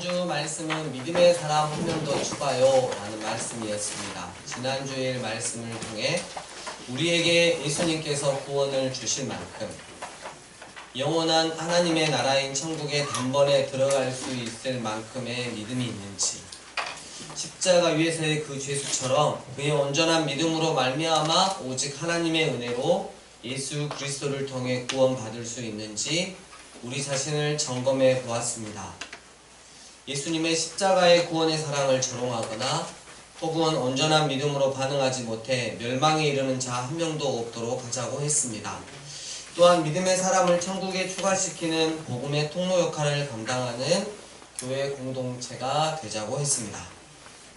지난주 말씀은 믿음의 사람 한 명 더 추가요 라는 말씀이었습니다. 지난주의 말씀을 통해 우리에게 예수님께서 구원을 주실 만큼 영원한 하나님의 나라인 천국에 단번에 들어갈 수 있을 만큼의 믿음이 있는지, 십자가 위에서의 그 죄수처럼 그의 온전한 믿음으로 말미암아 오직 하나님의 은혜로 예수 그리스도를 통해 구원받을 수 있는지 우리 자신을 점검해 보았습니다. 예수님의 십자가의 구원의 사랑을 조롱하거나 혹은 온전한 믿음으로 반응하지 못해 멸망에 이르는 자 한 명도 없도록 하자고 했습니다. 또한 믿음의 사람을 천국에 추가시키는 복음의 통로 역할을 감당하는 교회 공동체가 되자고 했습니다.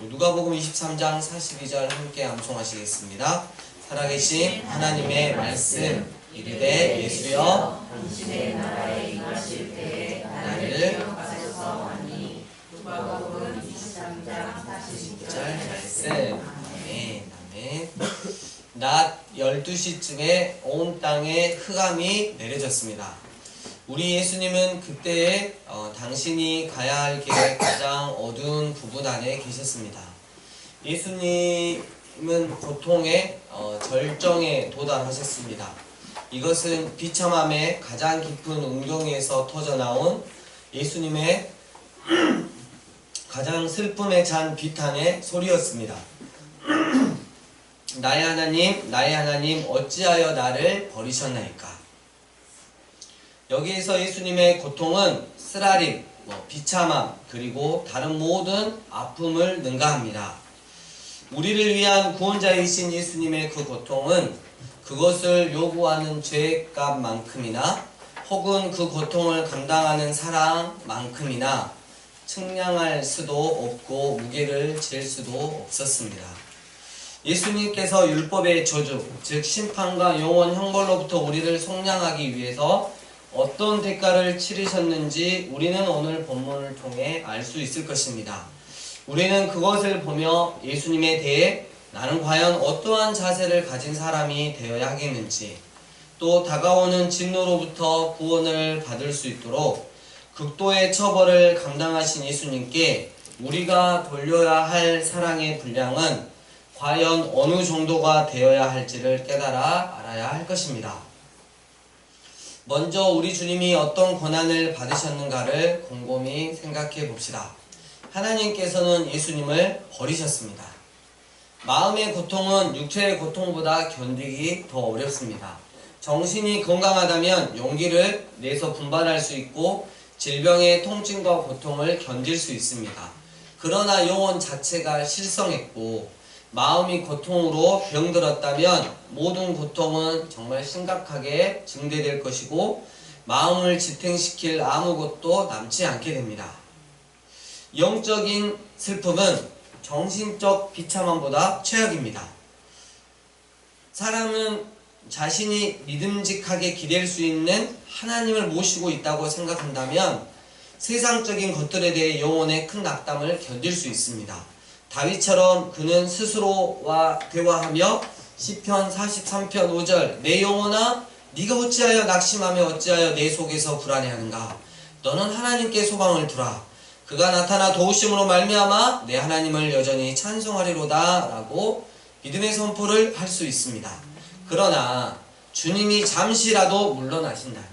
누가복음 23장 42절 함께 암송하시겠습니다. 살아계신 하나님의 말씀 이르되 예수여 당신의 나라에 임하실 때에 나를 가져서 하니. 누가복음 23장 42절 말씀. 아멘. 낮 12시쯤에 온 땅에 흑암이 내려졌습니다. 우리 예수님은 그때에 당신이 가야 할 길의 가장 어두운 부분 안에 계셨습니다. 예수님은 고통의 절정에 도달하셨습니다. 이것은 비참함의 가장 깊은 음경에서 터져나온 예수님의 가장 슬픔에 찬 비탄의 소리였습니다. 나의 하나님 어찌하여 나를 버리셨나이까. 여기에서 예수님의 고통은 쓰라림, 비참함, 그리고 다른 모든 아픔을 능가합니다. 우리를 위한 구원자이신 예수님의 그 고통은 그것을 요구하는 죄값만큼이나 혹은 그 고통을 감당하는 사랑만큼이나 측량할 수도 없고 무게를 잴 수도 없었습니다. 예수님께서 율법의 저주, 즉 심판과 영원 형벌로부터 우리를 속량하기 위해서 어떤 대가를 치르셨는지 우리는 오늘 본문을 통해 알 수 있을 것입니다. 우리는 그것을 보며 예수님에 대해 나는 과연 어떠한 자세를 가진 사람이 되어야 하겠는지, 또 다가오는 진노로부터 구원을 받을 수 있도록 극도의 처벌을 감당하신 예수님께 우리가 돌려야 할 사랑의 분량은 과연 어느 정도가 되어야 할지를 깨달아 알아야 할 것입니다. 먼저 우리 주님이 어떤 고난을 받으셨는가를 곰곰이 생각해 봅시다. 하나님께서는 예수님을 버리셨습니다. 마음의 고통은 육체의 고통보다 견디기 더 어렵습니다. 정신이 건강하다면 용기를 내서 분발할 수 있고 질병의 통증과 고통을 견딜 수 있습니다. 그러나 영혼 자체가 실성했고 마음이 고통으로 병들었다면 모든 고통은 정말 심각하게 증대될 것이고 마음을 지탱시킬 아무것도 남지 않게 됩니다. 영적인 슬픔은 정신적 비참함보다 최악입니다. 사람은 자신이 믿음직하게 기댈 수 있는 하나님을 모시고 있다고 생각한다면 세상적인 것들에 대해 영혼의 큰 낙담을 견딜 수 있습니다. 다윗처럼 그는 스스로와 대화하며 시편 43편 5절 내 영혼아 네가 어찌하여 낙심하며 어찌하여 내 속에서 불안해하는가. 너는 하나님께 소망을 두라. 그가 나타나 도우심으로 말미암아 내 하나님을 여전히 찬송하리로다 라고 믿음의 선포를 할 수 있습니다. 그러나 주님이 잠시라도 물러나신다면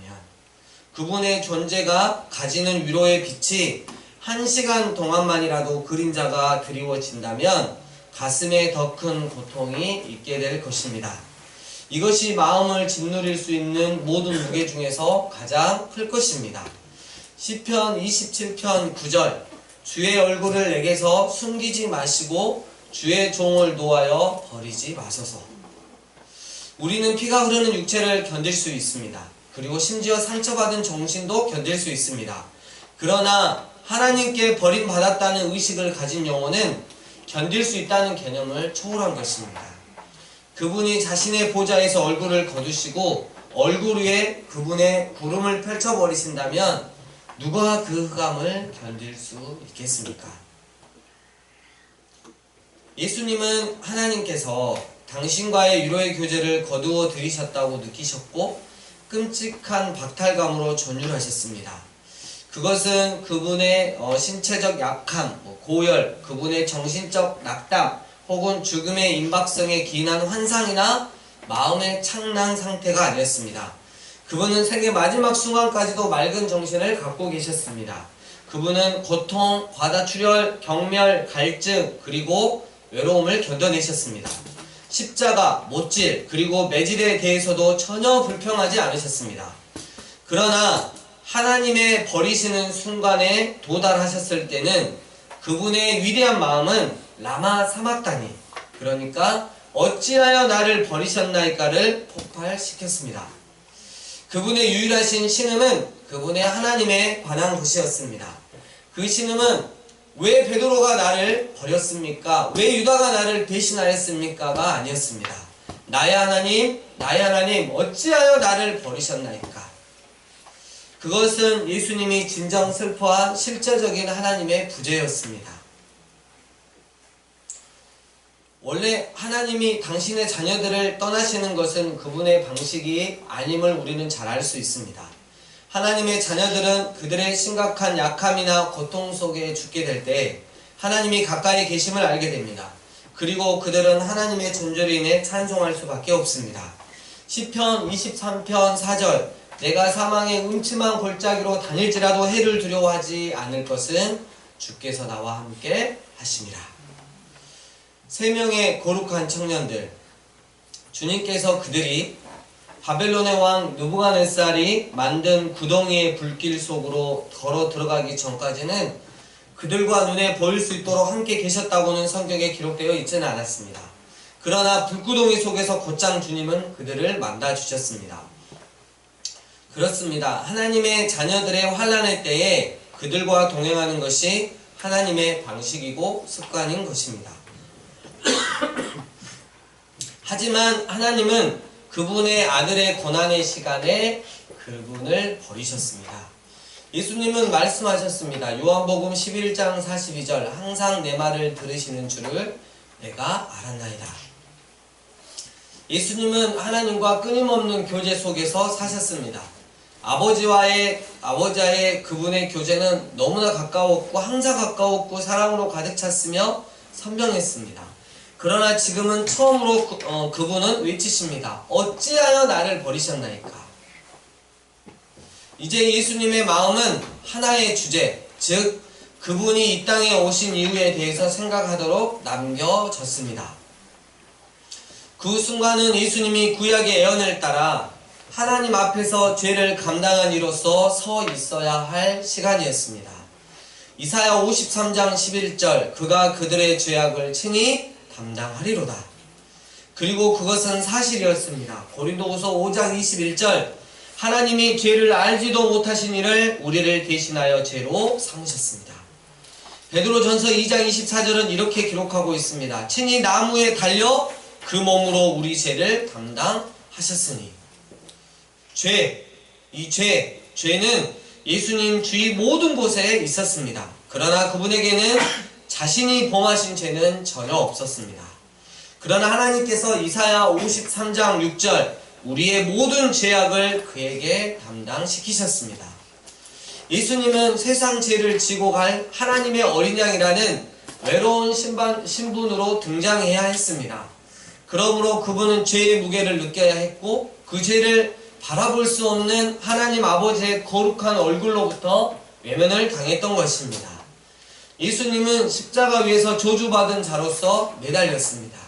그분의 존재가 가지는 위로의 빛이 1시간 동안만이라도 그림자가 드리워진다면 가슴에 더 큰 고통이 있게 될 것입니다. 이것이 마음을 짓누릴 수 있는 모든 무게 중에서 가장 클 것입니다. 시편 27편 9절 주의 얼굴을 내게서 숨기지 마시고 주의 종을 놓아여 버리지 마소서. 우리는 피가 흐르는 육체를 견딜 수 있습니다. 그리고 심지어 상처받은 정신도 견딜 수 있습니다. 그러나 하나님께 버림받았다는 의식을 가진 영혼은 견딜 수 있다는 개념을 초월한 것입니다. 그분이 자신의 보좌에서 얼굴을 거두시고 얼굴 위에 그분의 구름을 펼쳐버리신다면 누가 그 흑암을 견딜 수 있겠습니까? 예수님은 하나님께서 당신과의 위로의 교제를 거두어 들이셨다고 느끼셨고 끔찍한 박탈감으로 전율하셨습니다. 그것은 그분의 신체적 약함, 고열, 그분의 정신적 낙담, 혹은 죽음의 임박성에 기인한 환상이나 마음의 창난 상태가 아니었습니다. 그분은 생애 마지막 순간까지도 맑은 정신을 갖고 계셨습니다. 그분은 고통, 과다출혈, 경멸, 갈증, 그리고 외로움을 견뎌내셨습니다. 십자가, 못질, 그리고 매질에 대해서도 전혀 불평하지 않으셨습니다. 그러나 하나님의 버리시는 순간에 도달하셨을 때는 그분의 위대한 마음은 라마 사막다니, 그러니까 어찌하여 나를 버리셨나이까를 폭발시켰습니다. 그분의 유일하신 신음은 그분의 하나님에 관한 것이었습니다. 그 신음은 왜 베드로가 나를 버렸습니까? 왜 유다가 나를 배신하였습니까?가 아니었습니다. 나의 하나님, 어찌하여 나를 버리셨나이까? 그것은 예수님이 진정 슬퍼한 실제적인 하나님의 부재였습니다. 원래 하나님이 당신의 자녀들을 떠나시는 것은 그분의 방식이 아님을 우리는 잘 알 수 있습니다. 하나님의 자녀들은 그들의 심각한 약함이나 고통 속에 죽게 될 때 하나님이 가까이 계심을 알게 됩니다. 그리고 그들은 하나님의 존재로 인해 찬송할 수밖에 없습니다. 시편 23편 4절, 내가 사망의 음침한 골짜기로 다닐지라도 해를 두려워하지 않을 것은 주께서 나와 함께 하심이라. 3명의 거룩한 청년들, 주님께서 그들이 바벨론의 왕 느부갓네살이 만든 구덩이의 불길 속으로 걸어 들어가기 전까지는 그들과 눈에 보일 수 있도록 함께 계셨다고는 성경에 기록되어 있지는 않았습니다. 그러나 불구덩이 속에서 곧장 주님은 그들을 만나 주셨습니다. 그렇습니다. 하나님의 자녀들의 환난의 때에 그들과 동행하는 것이 하나님의 방식이고 습관인 것입니다. 하지만 하나님은 그분의 아들의 고난의 시간에 그분을 버리셨습니다. 예수님은 말씀하셨습니다. 요한복음 11장 42절, 항상 내 말을 들으시는 줄을 내가 알았나이다. 예수님은 하나님과 끊임없는 교제 속에서 사셨습니다. 아버지와의 그분의 교제는 너무나 가까웠고 항상 가까웠고 사랑으로 가득 찼으며 선명했습니다. 그러나 지금은 처음으로 그분은 외치십니다. 어찌하여 나를 버리셨나이까? 이제 예수님의 마음은 하나의 주제, 즉 그분이 이 땅에 오신 이유에 대해서 생각하도록 남겨졌습니다. 그 순간은 예수님이 구약의 예언을 따라 하나님 앞에서 죄를 감당한 이로써 서 있어야 할 시간이었습니다. 이사야 53장 11절, 그가 그들의 죄악을 친히 담당하리로다. 그리고 그것은 사실이었습니다. 고린도후서 5장 21절, 하나님이 죄를 알지도 못하신 이를 우리를 대신하여 죄로 삼으셨습니다. 베드로전서 2장 24절은 이렇게 기록하고 있습니다. 친히 나무에 달려 그 몸으로 우리 죄를 담당하셨으니. 죄는 예수님 주위 모든 곳에 있었습니다. 그러나 그분에게는 자신이 범하신 죄는 전혀 없었습니다. 그러나 하나님께서 이사야 53장 6절, 우리의 모든 죄악을 그에게 담당시키셨습니다. 예수님은 세상 죄를 지고 갈 하나님의 어린 양이라는 외로운 신분으로 등장해야 했습니다. 그러므로 그분은 죄의 무게를 느껴야 했고 그 죄를 바라볼 수 없는 하나님 아버지의 거룩한 얼굴로부터 외면을 당했던 것입니다. 예수님은 십자가 위에서 저주받은 자로서 매달렸습니다.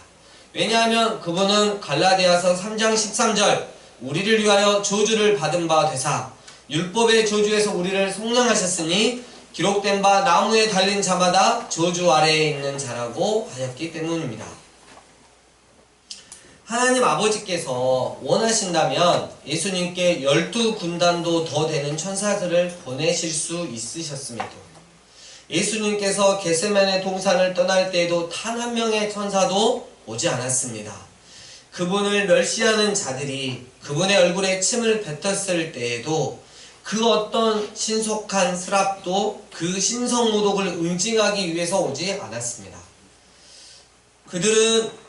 왜냐하면 그분은 갈라디아서 3장 13절, 우리를 위하여 저주를 받은 바 되사 율법의 저주에서 우리를 속량하셨으니 기록된 바 나무에 달린 자마다 저주 아래에 있는 자라고 하였기 때문입니다. 하나님 아버지께서 원하신다면 예수님께 12군단도 더 되는 천사들을 보내실 수 있으셨음에도 예수님께서 겟세마네 동산을 떠날 때에도 단 한 명의 천사도 오지 않았습니다. 그분을 멸시하는 자들이 그분의 얼굴에 침을 뱉었을 때에도 그 어떤 신속한 스랍도 그 신성모독을 응징하기 위해서 오지 않았습니다. 그들은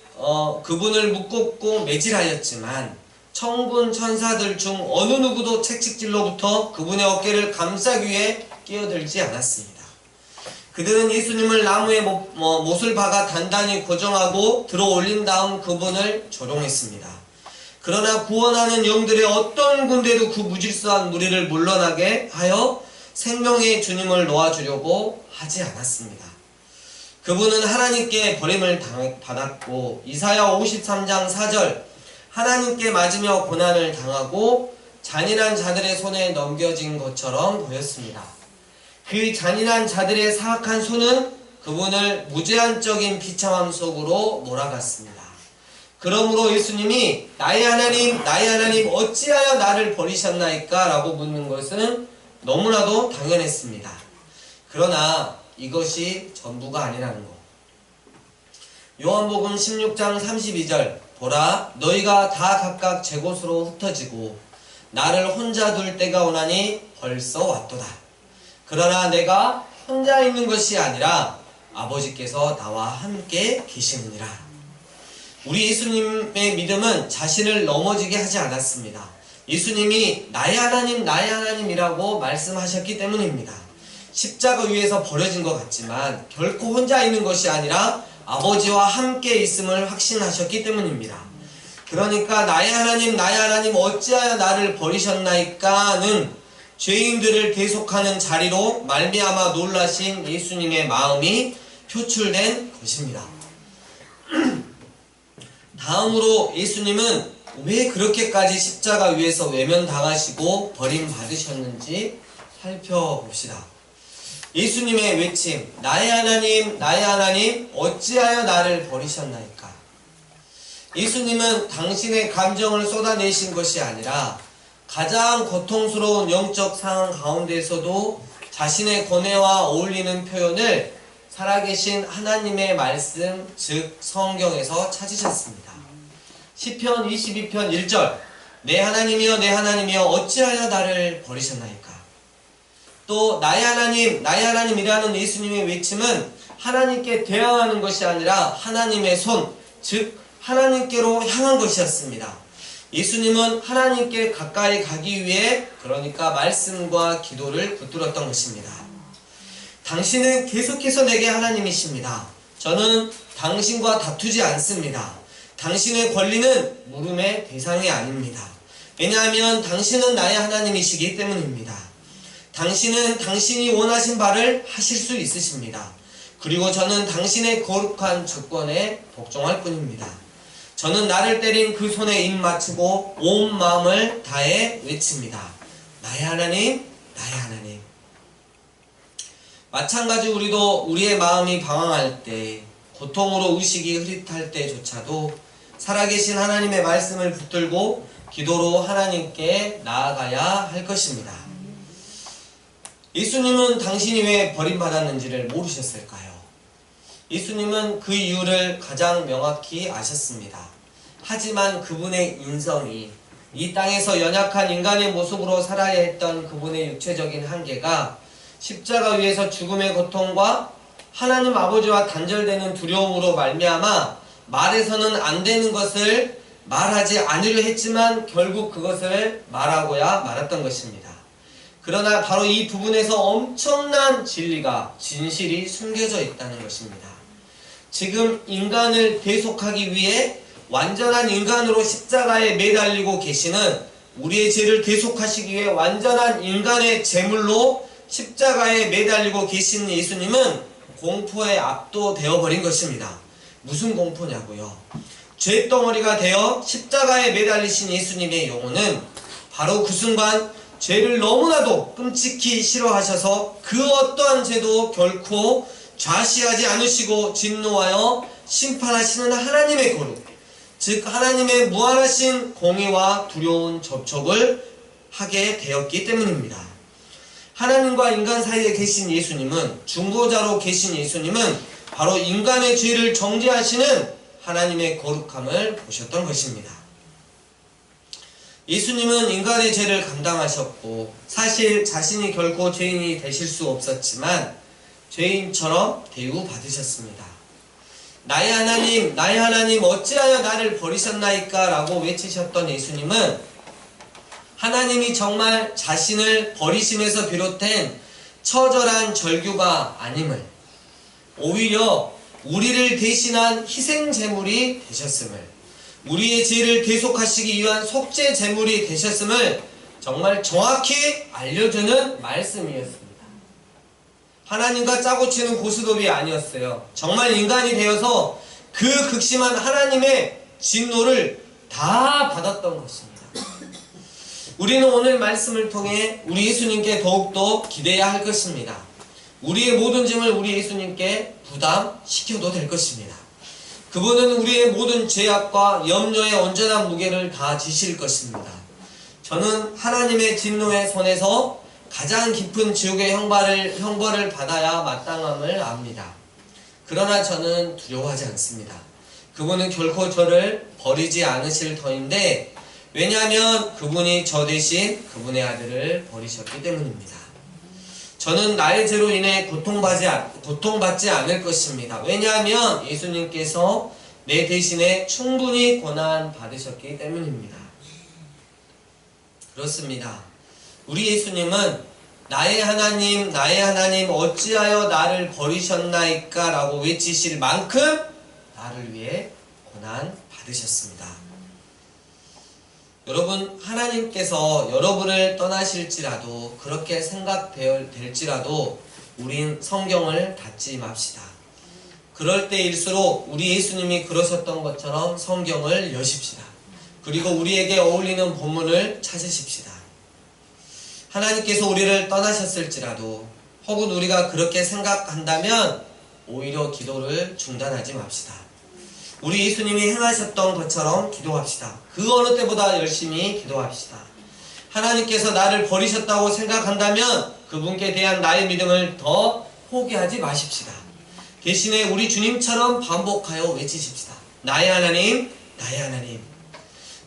그분을 묶고 매질하였지만 천군 천사들 중 어느 누구도 채찍질로부터 그분의 어깨를 감싸기 위해 끼어들지 않았습니다. 그들은 예수님을 나무에 못을 박아 단단히 고정하고 들어 올린 다음 그분을 조롱했습니다. 그러나 구원하는 영들의 어떤 군대도 그 무질서한 무리를 물러나게 하여 생명의 주님을 놓아주려고 하지 않았습니다. 그분은 하나님께 버림을 받았고 이사야 53장 4절 하나님께 맞으며 고난을 당하고 잔인한 자들의 손에 넘겨진 것처럼 보였습니다. 그 잔인한 자들의 사악한 손은 그분을 무제한적인 비참함 속으로 몰아갔습니다. 그러므로 예수님이 나의 하나님 어찌하여 나를 버리셨나이까? 라고 묻는 것은 너무나도 당연했습니다. 그러나 이것이 전부가 아니라는 것. 요한복음 16장 32절 보라 너희가 다 각각 제 곳으로 흩어지고 나를 혼자 둘 때가 오나니 벌써 왔도다. 그러나 내가 혼자 있는 것이 아니라 아버지께서 나와 함께 계시느니라. 우리 예수님의 믿음은 자신을 넘어지게 하지 않았습니다. 예수님이 나의 하나님이라고 말씀하셨기 때문입니다. 십자가 위에서 버려진 것 같지만 결코 혼자 있는 것이 아니라 아버지와 함께 있음을 확신하셨기 때문입니다. 그러니까 나의 하나님 어찌하여 나를 버리셨나이까는 죄인들을 대속하는 자리로 말미암아 놀라신 예수님의 마음이 표출된 것입니다. 다음으로 예수님은 왜 그렇게까지 십자가 위에서 외면당하시고 버림받으셨는지 살펴봅시다. 예수님의 외침, 나의 하나님 어찌하여 나를 버리셨나이까? 예수님은 당신의 감정을 쏟아내신 것이 아니라 가장 고통스러운 영적 상황 가운데서도 자신의 고뇌와 어울리는 표현을 살아계신 하나님의 말씀, 즉 성경에서 찾으셨습니다. 시편 22편 1절 내 하나님이여 어찌하여 나를 버리셨나이까? 또 나의 하나님이라는 예수님의 외침은 하나님께 대항하는 것이 아니라 하나님의 손, 즉 하나님께로 향한 것이었습니다. 예수님은 하나님께 가까이 가기 위해 그러니까 말씀과 기도를 붙들었던 것입니다. 당신은 계속해서 내게 하나님이십니다. 저는 당신과 다투지 않습니다. 당신의 권리는 물음의 대상이 아닙니다. 왜냐하면 당신은 나의 하나님이시기 때문입니다. 당신은 당신이 원하신 바를 하실 수 있으십니다. 그리고 저는 당신의 거룩한 주권에 복종할 뿐입니다. 저는 나를 때린 그 손에 입 맞추고 온 마음을 다해 외칩니다. 나의 하나님. 마찬가지 우리도 우리의 마음이 방황할 때, 고통으로 의식이 흐릿할 때조차도 살아계신 하나님의 말씀을 붙들고 기도로 하나님께 나아가야 할 것입니다. 예수님은 당신이 왜 버림받았는지를 모르셨을까요? 예수님은 그 이유를 가장 명확히 아셨습니다. 하지만 그분의 인성이 이 땅에서 연약한 인간의 모습으로 살아야 했던 그분의 육체적인 한계가 십자가 위에서 죽음의 고통과 하나님 아버지와 단절되는 두려움으로 말미암아 말해서는 안 되는 것을 말하지 않으려 했지만 결국 그것을 말하고야 말았던 것입니다. 그러나 바로 이 부분에서 엄청난 진실이 숨겨져 있다는 것입니다. 지금 인간을 대속하기 위해 완전한 인간으로 십자가에 매달리고 계시는 우리의 죄를 대속하시기 위해 완전한 인간의 제물로 십자가에 매달리고 계신 예수님은 공포에 압도되어 버린 것입니다. 무슨 공포냐고요? 죄덩어리가 되어 십자가에 매달리신 예수님의 영혼은 바로 그 순간 죄를 너무나도 끔찍히 싫어하셔서 그 어떠한 죄도 결코 좌시하지 않으시고 진노하여 심판하시는 하나님의 거룩, 즉 하나님의 무한하신 공의와 두려운 접촉을 하게 되었기 때문입니다. 하나님과 인간 사이에 계신 예수님은, 중보자로 계신 예수님은 바로 인간의 죄를 정죄하시는 하나님의 거룩함을 보셨던 것입니다. 예수님은 인간의 죄를 감당하셨고 사실 자신이 결코 죄인이 되실 수 없었지만 죄인처럼 대우받으셨습니다. 나의 하나님 어찌하여 나를 버리셨나이까? 라고 외치셨던 예수님은 하나님이 정말 자신을 버리심에서 비롯된 처절한 절규가 아님을, 오히려 우리를 대신한 희생 제물이 되셨음을, 우리의 죄를 대속하시기 위한 속죄 제물이 되셨음을 정말 정확히 알려주는 말씀이었습니다. 하나님과 짜고 치는 고스톱이 아니었어요. 정말 인간이 되어서 그 극심한 하나님의 진노를 다 받았던 것입니다. 우리는 오늘 말씀을 통해 우리 예수님께 더욱더 기대해야 할 것입니다. 우리의 모든 짐을 우리 예수님께 부담시켜도 될 것입니다. 그분은 우리의 모든 죄악과 염려의 온전한 무게를 다 지실 것입니다. 저는 하나님의 진노의 손에서 가장 깊은 지옥의 형벌을 받아야 마땅함을 압니다. 그러나 저는 두려워하지 않습니다. 그분은 결코 저를 버리지 않으실 터인데, 왜냐하면 그분이 저 대신 그분의 아들을 버리셨기 때문입니다. 저는 나의 죄로 인해 고통받지 않을 것입니다. 왜냐하면 예수님께서 내 대신에 충분히 고난 받으셨기 때문입니다. 그렇습니다. 우리 예수님은 나의 하나님, 나의 하나님 어찌하여 나를 버리셨나이까 라고 외치실 만큼 나를 위해 고난 받으셨습니다. 여러분, 하나님께서 여러분을 떠나실지라도, 그렇게 생각될지라도 우린 성경을 닫지 맙시다. 그럴 때일수록 우리 예수님이 그러셨던 것처럼 성경을 여십시다. 그리고 우리에게 어울리는 본문을 찾으십시다. 하나님께서 우리를 떠나셨을지라도, 혹은 우리가 그렇게 생각한다면 오히려 기도를 중단하지 맙시다. 우리 예수님이 행하셨던 것처럼 기도합시다. 그 어느 때보다 열심히 기도합시다. 하나님께서 나를 버리셨다고 생각한다면 그분께 대한 나의 믿음을 더 포기하지 마십시다. 대신에 우리 주님처럼 반복하여 외치십시다. 나의 하나님, 나의 하나님.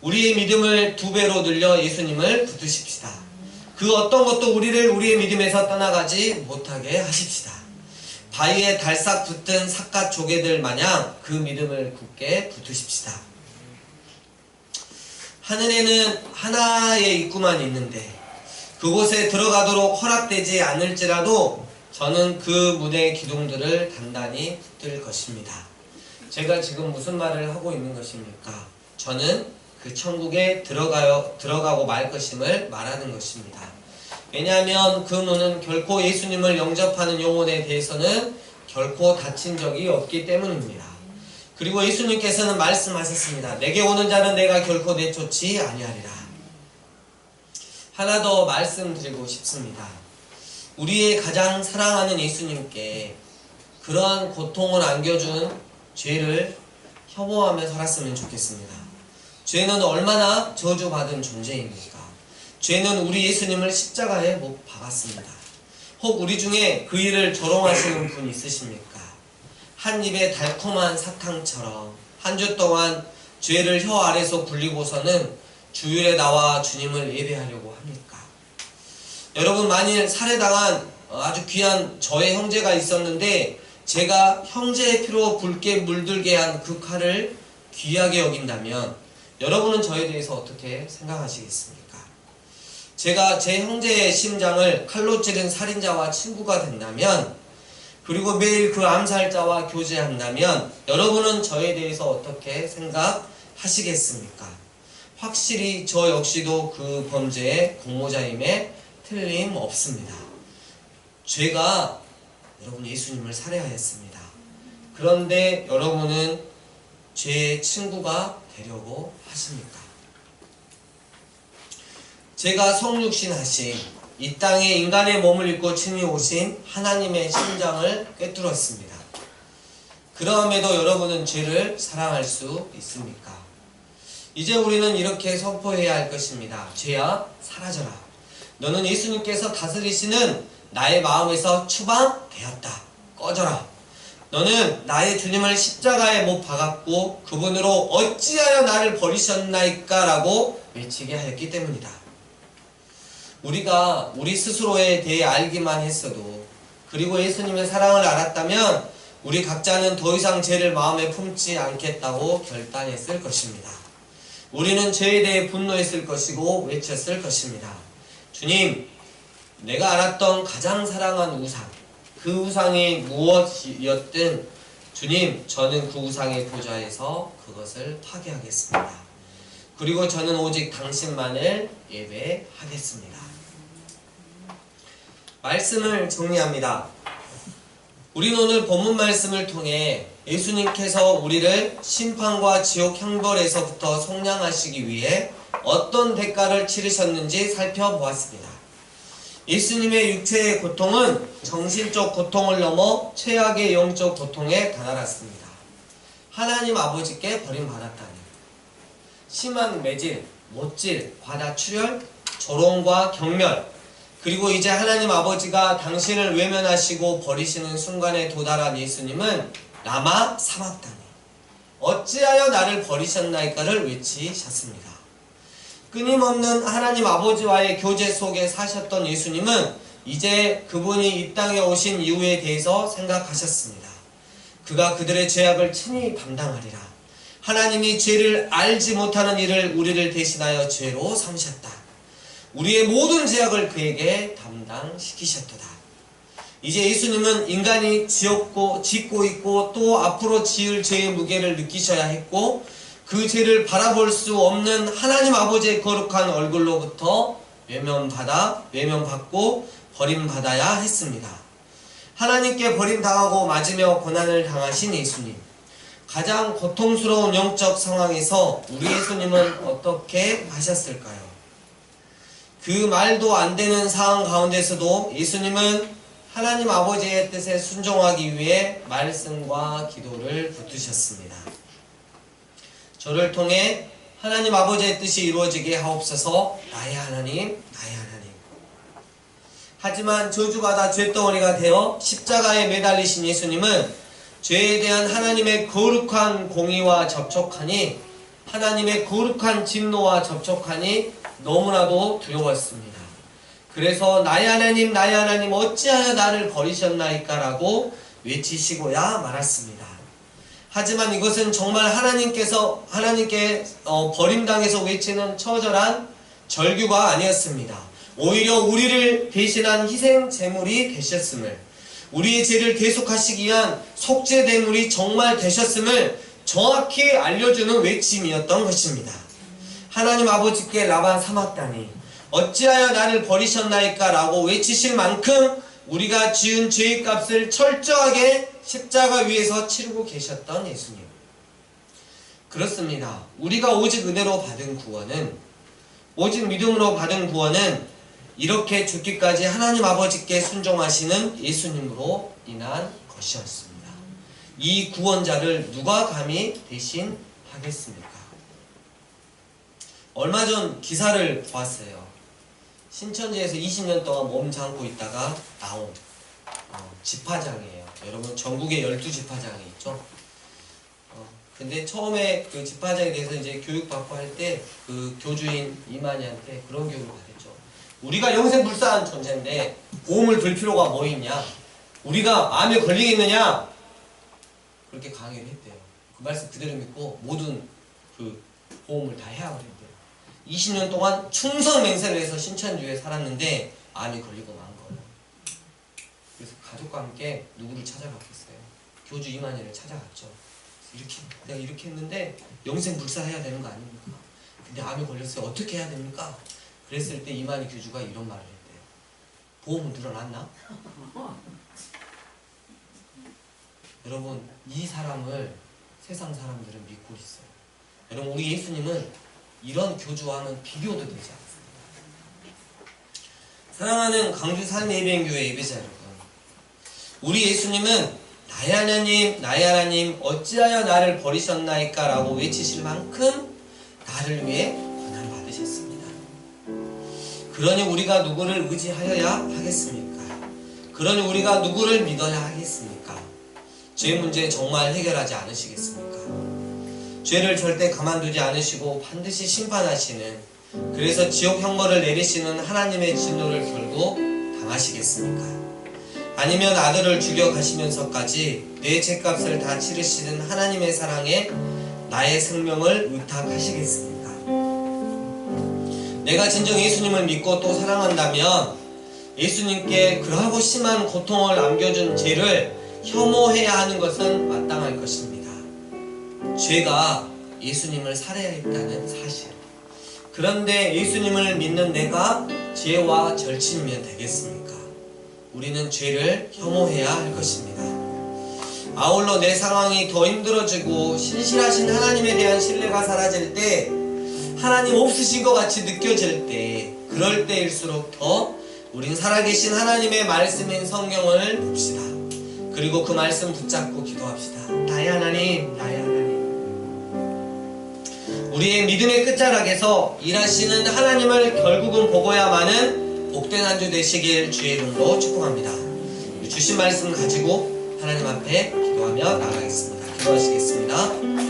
우리의 믿음을 2배로 늘려 예수님을 붙드십시다. 그 어떤 것도 우리를 우리의 믿음에서 떠나가지 못하게 하십시다. 바위에 달싹 붙은 삿갓 조개들 마냥 그 믿음을 굳게 붙으십시다. 하늘에는 하나의 입구만 있는데 그곳에 들어가도록 허락되지 않을지라도 저는 그 문의 기둥들을 단단히 붙들 것입니다. 제가 지금 무슨 말을 하고 있는 것입니까? 저는 그 천국에 들어가고 말 것임을 말하는 것입니다. 왜냐하면 그 문은 결코 예수님을 영접하는 영혼에 대해서는 결코 닫힌 적이 없기 때문입니다. 그리고 예수님께서는 말씀하셨습니다. 내게 오는 자는 내가 결코 내쫓지 아니하리라. 하나 더 말씀드리고 싶습니다. 우리의 가장 사랑하는 예수님께 그러한 고통을 안겨준 죄를 혐오하며 살았으면 좋겠습니다. 죄는 얼마나 저주받은 존재입니까? 죄는 우리 예수님을 십자가에 못 박았습니다. 혹 우리 중에 그 일을 조롱하시는 분 있으십니까? 한 입에 달콤한 사탕처럼 한 주 동안 죄를 혀 아래서 굴리고서는 주일에 나와 주님을 예배하려고 합니까? 여러분, 만일 살해당한 아주 귀한 저의 형제가 있었는데 제가 형제의 피로 붉게 물들게 한 그 칼을 귀하게 여긴다면 여러분은 저에 대해서 어떻게 생각하시겠습니까? 제가 제 형제의 심장을 칼로 찌른 살인자와 친구가 된다면, 그리고 매일 그 암살자와 교제한다면 여러분은 저에 대해서 어떻게 생각하시겠습니까? 확실히 저 역시도 그 범죄의 공모자임에 틀림없습니다. 죄가 여러분 예수님을 살해하였습니다. 그런데 여러분은 죄의 친구가 되려고 하십니까? 제가 성육신 하신 이 땅에 인간의 몸을 입고 친히 오신 하나님의 심장을 꿰뚫었습니다. 그럼에도 여러분은 죄를 사랑할 수 있습니까? 이제 우리는 이렇게 선포해야 할 것입니다. 죄야 사라져라. 너는 예수님께서 다스리시는 나의 마음에서 추방되었다. 꺼져라. 너는 나의 주님을 십자가에 못 박았고 그분으로 어찌하여 나를 버리셨나이까 라고 외치게 하였기 때문이다. 우리가 우리 스스로에 대해 알기만 했어도, 그리고 예수님의 사랑을 알았다면 우리 각자는 더 이상 죄를 마음에 품지 않겠다고 결단했을 것입니다. 우리는 죄에 대해 분노했을 것이고 외쳤을 것입니다. 주님, 내가 알았던 가장 사랑한 우상, 그 우상이 무엇이었든 주님, 저는 그 우상의 보좌에서 그것을 파괴하겠습니다. 그리고 저는 오직 당신만을 예배하겠습니다. 말씀을 정리합니다. 우리는 오늘 본문 말씀을 통해 예수님께서 우리를 심판과 지옥 형벌에서부터 속량하시기 위해 어떤 대가를 치르셨는지 살펴보았습니다. 예수님의 육체의 고통은 정신적 고통을 넘어 최악의 영적 고통에 다다랐습니다. 하나님 아버지께 버림받았다니, 심한 매질, 못질, 과다출혈, 조롱과 경멸, 그리고 이제 하나님 아버지가 당신을 외면하시고 버리시는 순간에 도달한 예수님은 라마 사막다니, 어찌하여 나를 버리셨나이까를 외치셨습니다. 끊임없는 하나님 아버지와의 교제 속에 사셨던 예수님은 이제 그분이 이 땅에 오신 이유에 대해서 생각하셨습니다. 그가 그들의 죄악을 친히 담당하리라. 하나님이 죄를 알지 못하는 이를 우리를 대신하여 죄로 삼으셨다. 우리의 모든 죄악을 그에게 담당시키셨도다. 이제 예수님은 인간이 짓고 있고 또 앞으로 지을 죄의 무게를 느끼셔야 했고, 그 죄를 바라볼 수 없는 하나님 아버지의 거룩한 얼굴로부터 외면받고 버림받아야 했습니다. 하나님께 버림당하고 맞으며 고난을 당하신 예수님, 가장 고통스러운 영적 상황에서 우리 예수님은 어떻게 하셨을까요? 그 말도 안 되는 상황 가운데서도 예수님은 하나님 아버지의 뜻에 순종하기 위해 말씀과 기도를 붙드셨습니다. 저를 통해 하나님 아버지의 뜻이 이루어지게 하옵소서. 나의 하나님, 나의 하나님. 하지만 저주받아 쇳덩어리가 되어 십자가에 매달리신 예수님은 죄에 대한 하나님의 거룩한 공의와 접촉하니, 하나님의 거룩한 진노와 접촉하니 너무나도 두려웠습니다. 그래서 나의 하나님, 나의 하나님, 어찌하여 나를 버리셨나이까 라고 외치시고야 말았습니다. 하지만 이것은 정말 하나님께 버림당해서 외치는 처절한 절규가 아니었습니다. 오히려 우리를 대신한 희생 제물이 되셨음을, 우리의 죄를 대속하시기 위한 속죄 제물이 정말 되셨음을 정확히 알려주는 외침이었던 것입니다. 하나님 아버지께 라마 사막다니, 어찌하여 나를 버리셨나이까 라고 외치실 만큼 우리가 지은 죄의 값을 철저하게 십자가 위에서 치르고 계셨던 예수님. 그렇습니다. 우리가 오직 은혜로 받은 구원은, 오직 믿음으로 받은 구원은 이렇게 죽기까지 하나님 아버지께 순종하시는 예수님으로 인한 것이었습니다. 이 구원자를 누가 감히 대신하겠습니까? 얼마 전 기사를 보았어요. 신천지에서 20년 동안 몸 잠고 있다가 나온 집화장이에요. 여러분, 전국에 12집화장이 있죠. 근데 처음에 그 집화장에 대해서 이제 교육받고 할 때 그 교주인 이만희한테 그런 교육을 받았죠. 우리가 영생불사한 존재인데 보험을 들 필요가 뭐 있냐? 우리가 암에 걸리겠느냐? 그렇게 강의를 했대요. 그 말씀 그대로 믿고 모든 그 보험을 다 해야 그랬대요. 20년 동안 충성 맹세를 해서 신천지에 살았는데 암이 걸리고 만 거예요. 그래서 가족과 함께 누구를 찾아갔겠어요? 교주 이만희를 찾아갔죠. 내가 이렇게 했는데 영생불사해야 되는 거 아닙니까? 근데 암이 걸렸어요. 어떻게 해야 됩니까? 그랬을 때 이만희 교주가 이런 말을 했대요. 보험은 늘어났나? 여러분, 이 사람을 세상 사람들은 믿고 있어요. 여러분, 우리 예수님은 이런 교주와는 비교도 되지 않습니다. 사랑하는 강주 산예배교회 예배자 여러분, 우리 예수님은 나의 하나님, 나의 하나님, 어찌하여 나를 버리셨나이까 라고 외치실 만큼 나를 위해 고난받으셨습니다. 그러니 우리가 누구를 의지하여야 하겠습니까? 그러니 우리가 누구를 믿어야 하겠습니까? 죄 문제 정말 해결하지 않으시겠습니까? 죄를 절대 가만두지 않으시고 반드시 심판하시는, 그래서 지옥 형벌을 내리시는 하나님의 진노를 결국 당하시겠습니까? 아니면 아들을 죽여 가시면서까지 내 죄값을 다 치르시는 하나님의 사랑에 나의 생명을 의탁하시겠습니까? 내가 진정 예수님을 믿고 또 사랑한다면 예수님께 그러하고 심한 고통을 남겨준 죄를 혐오해야 하는 것은 마땅할 것입니다. 죄가 예수님을 살해했다는 사실. 그런데 예수님을 믿는 내가 죄와 절친이면 되겠습니까? 우리는 죄를 혐오해야 할 것입니다. 아울러 내 상황이 더 힘들어지고 신실하신 하나님에 대한 신뢰가 사라질 때, 하나님 없으신 것 같이 느껴질 때, 그럴 때일수록 더 우린 살아계신 하나님의 말씀인 성경을 봅시다. 그리고 그 말씀 붙잡고 기도합시다. 나의 하나님, 나의 하나님. 우리의 믿음의 끝자락에서 일하시는 하나님을 결국은 보고야만은 복된 한 주 되시길 주의 이름으로 축복합니다. 주신 말씀 가지고 하나님 앞에 기도하며 나가겠습니다. 기도하시겠습니다.